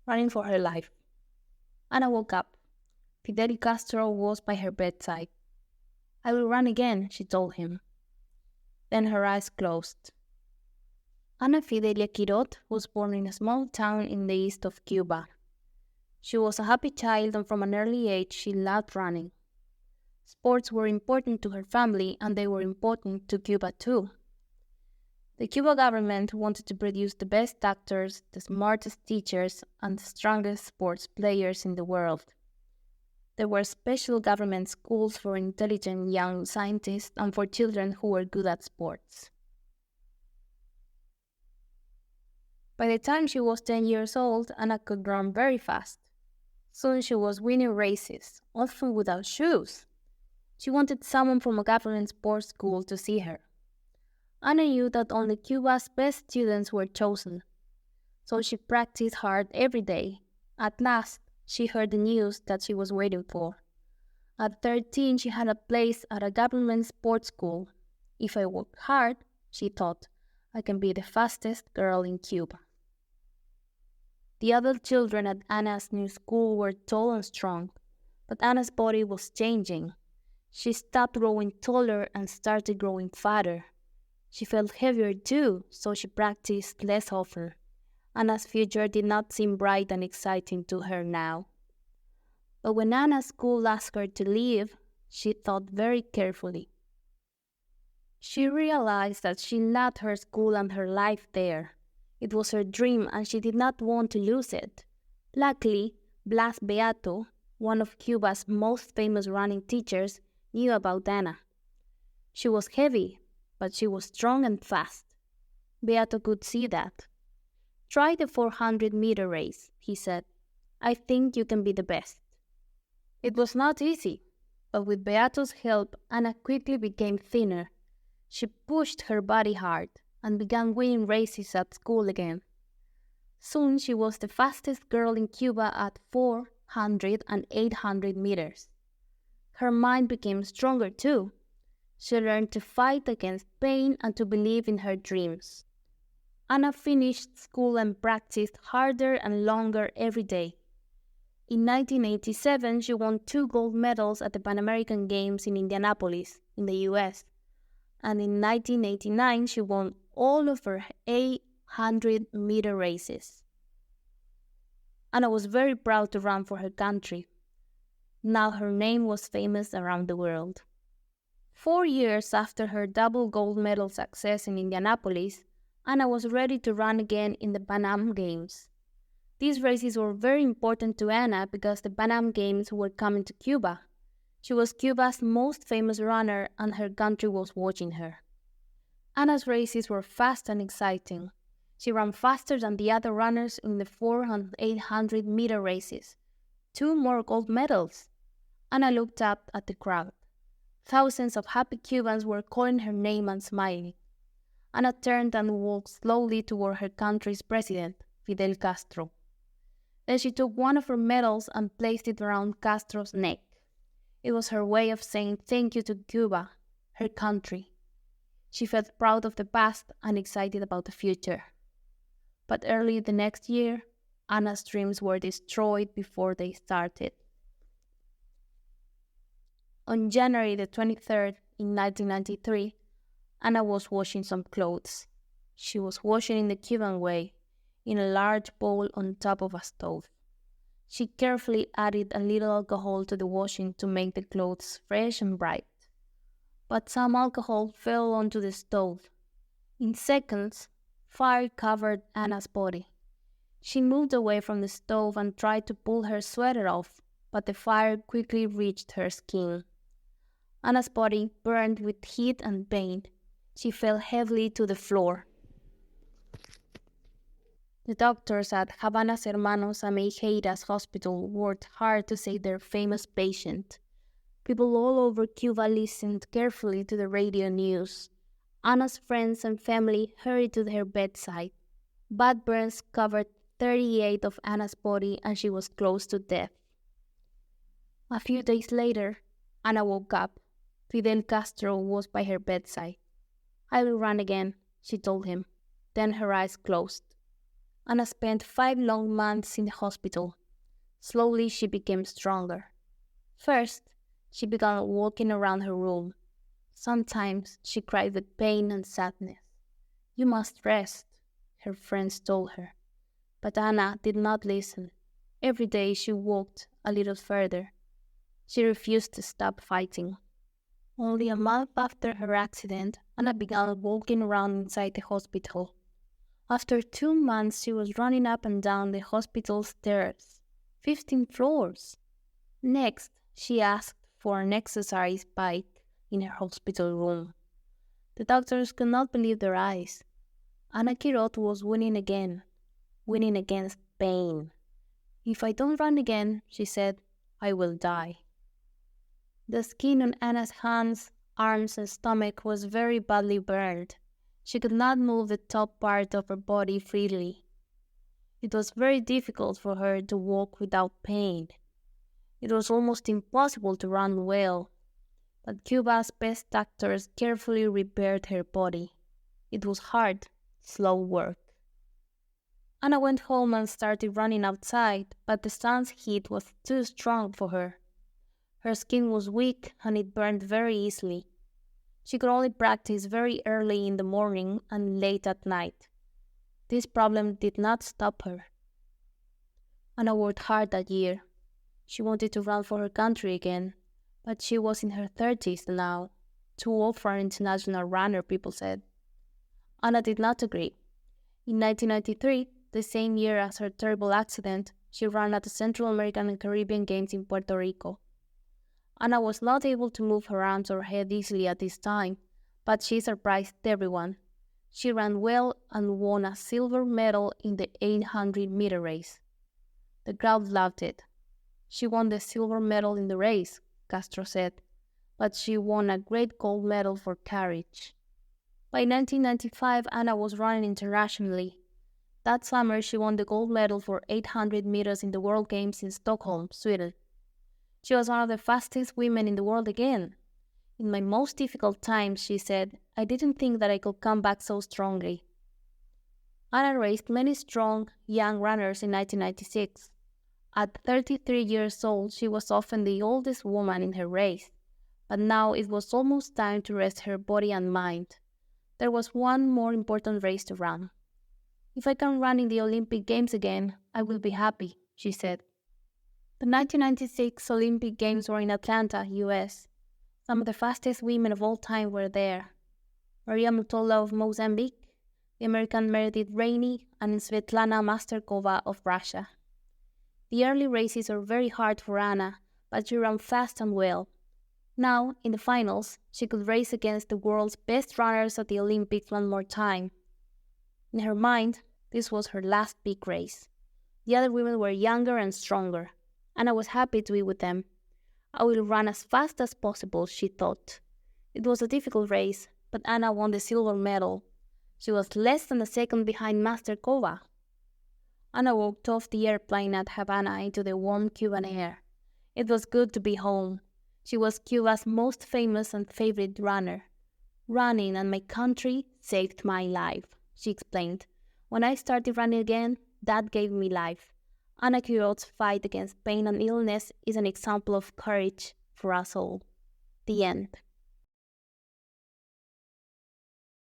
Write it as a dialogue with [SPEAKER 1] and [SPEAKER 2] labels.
[SPEAKER 1] running for her life. Ana woke up. Fidel Castro was by her bedside. I will run again, she told him. Then her eyes closed. Ana Fidelia Quirot was born in a small town in the east of Cuba. She was a happy child, and from an early age she loved running. Sports were important to her family, and they were important to Cuba too. The Cuba government wanted to produce the best doctors, the smartest teachers, and the strongest sports players in the world. There were special government schools for intelligent young scientists and for children who were good at sports. By the time she was 10 years old, Anna could run very fast. Soon she was winning races, often without shoes. She wanted someone from a government sports school to see her. Anna knew that only Cuba's best students were chosen, so she practiced hard every day. At last, she heard the news that she was waiting for. At 13, she had a place at a government sports school. If I work hard, she thought, I can be the fastest girl in Cuba. The other children at Anna's new school were tall and strong, but Anna's body was changing. She stopped growing taller and started growing fatter. She felt heavier too, so she practiced less often. Anna's future did not seem bright and exciting to her now. But when Anna's school asked her to leave, she thought very carefully. She realized that she loved her school and her life there. It was her dream and she did not want to lose it. Luckily, Blas Beato, one of Cuba's most famous running teachers, knew about Anna. She was heavy, but she was strong and fast. Beato could see that. Try the 400-meter race, he said. I think you can be the best. It was not easy, but with Beato's help, Anna quickly became thinner. She pushed her body hard and began winning races at school again. Soon she was the fastest girl in Cuba at 400 and 800 meters. Her mind became stronger too. She learned to fight against pain and to believe in her dreams. Anna finished school and practiced harder and longer every day. In 1987, she won 2 gold medals at the Pan American Games in Indianapolis, in the US. And in 1989, she won all of her 800-meter races. Anna was very proud to run for her country. Now her name was famous around the world. 4 years after her double gold medal success in Indianapolis, Anna was ready to run again in the Pan Am Games. These races were very important to Anna because the Pan Am Games were coming to Cuba. She was Cuba's most famous runner and her country was watching her. Anna's races were fast and exciting. She ran faster than the other runners in the 400 and 800-meter races. 2 more gold medals. Anna looked up at the crowd. Thousands of happy Cubans were calling her name and smiling. Anna turned and walked slowly toward her country's president, Fidel Castro. Then she took one of her medals and placed it around Castro's neck. It was her way of saying thank you to Cuba, her country. She felt proud of the past and excited about the future. But early the next year, Anna's dreams were destroyed before they started. On January the 23rd, in 1993, Anna was washing some clothes. She was washing in the Cuban way, in a large bowl on top of a stove. She carefully added a little alcohol to the washing to make the clothes fresh and bright. But some alcohol fell onto the stove. In seconds, fire covered Anna's body. She moved away from the stove and tried to pull her sweater off, but the fire quickly reached her skin. Anna's body burned with heat and pain. She fell heavily to the floor. The doctors at Havana's Hermanos Ameijeira's hospital worked hard to save their famous patient. People all over Cuba listened carefully to the radio news. Anna's friends and family hurried to her bedside. Bad burns covered 38 of Anna's body and she was close to death. A few days later, Anna woke up. Fidel Castro was by her bedside. I will run again, she told him. Then her eyes closed. Anna spent 5 long months in the hospital. Slowly, she became stronger. First, she began walking around her room. Sometimes she cried with pain and sadness. "You must rest," her friends told her. But Anna did not listen. Every day she walked a little further. She refused to stop fighting. Only a month after her accident, Anna began walking around inside the hospital. After 2 months, she was running up and down the hospital stairs, 15 floors. Next, she asked for an exercise bike in her hospital room. The doctors could not believe their eyes. Anna Kirot was winning again, winning against pain. "If I don't run again," she said, "I will die." The skin on Anna's hands, arms, and stomach was very badly burned. She could not move the top part of her body freely. It was very difficult for her to walk without pain. It was almost impossible to run well, but Cuba's best doctors carefully repaired her body. It was hard, slow work. Anna went home and started running outside, but the sun's heat was too strong for her. Her skin was weak and it burned very easily. She could only practice very early in the morning and late at night. This problem did not stop her. Anna worked hard that year. She wanted to run for her country again, but she was in her 30s now, too old for an international runner, people said. Anna did not agree. In 1993, the same year as her terrible accident, she ran at the Central American and Caribbean Games in Puerto Rico. Anna was not able to move her arms or head easily at this time, but she surprised everyone. She ran well and won a silver medal in the 800-meter race. The crowd loved it. "She won the silver medal in the race," Castro said, "but she won a great gold medal for courage." By 1995, Anna was running internationally. That summer, she won the gold medal for 800 meters in the World Games in Stockholm, Sweden. She was one of the fastest women in the world again. "In my most difficult times," she said, "I didn't think that I could come back so strongly." Anna raced many strong, young runners in 1996. At 33 years old, she was often the oldest woman in her race, but now it was almost time to rest her body and mind. There was one more important race to run. "If I can run in the Olympic Games again, I will be happy," she said. The 1996 Olympic Games were in Atlanta, US. Some of the fastest women of all time were there. Maria Mutola of Mozambique, the American Meredith Rainey, and Svetlana Masterkova of Russia. The early races were very hard for Anna, but she ran fast and well. Now, in the finals, she could race against the world's best runners at the Olympics one more time. In her mind, this was her last big race. The other women were younger and stronger. Anna was happy to be with them. "I will run as fast as possible," she thought. It was a difficult race, but Anna won the silver medal. She was less than a second behind Masterkova. Anna walked off the airplane at Havana into the warm Cuban air. It was good to be home. She was Cuba's most famous and favorite runner. "Running and my country saved my life," she explained. "When I started running again, that gave me life." Anna Kirot's fight against pain and illness is an example of courage for us all. The end.